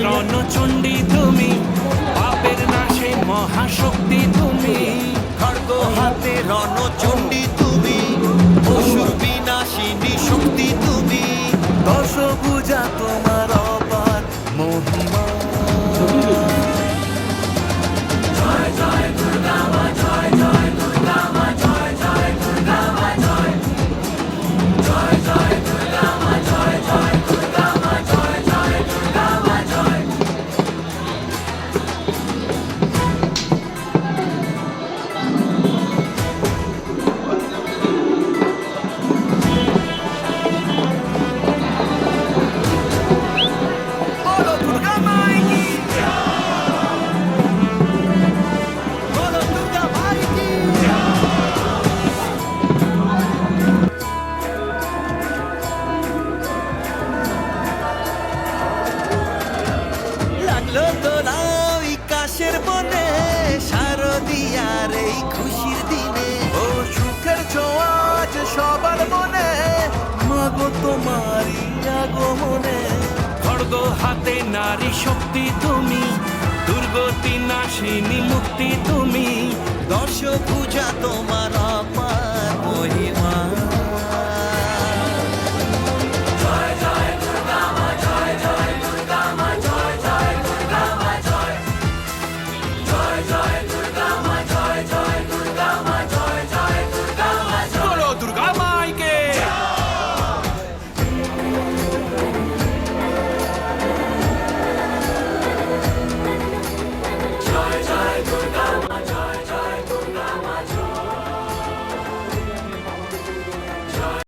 রণচণ্ডী তুমি, পাপের নাশে মহাশক্তি তুমি। খড়গ হাতে রণচণ্ডী তুমি, অসুর বিনাশিনী শক্তি তুমি। দশভুজা তোমার অপার মহিমা। জয় জয় দুর্গা মা, জয় জয় দুর্গা মা, জয় জয় দুর্গা মা, জয় জয় জয় দুর্গা মা, জয় জয় দুর্গা মা, জয় জয় দুর্গা মা, জয়। বলো দুর্গা মাই কি, বলো দুর্গা মাই কি। লাগলো দোলা ওই কাশের বনে, শারদিয়ার এই খুশির দিনে। ও সুখের ছোঁয়া আজ সবার মনে, মাগো তোমারই আগমনে। খড়গ হাতে নারী শক্তি তুমি, দুর্গতি নাশিনী মুক্তি তুমি। দশভুজা তোমার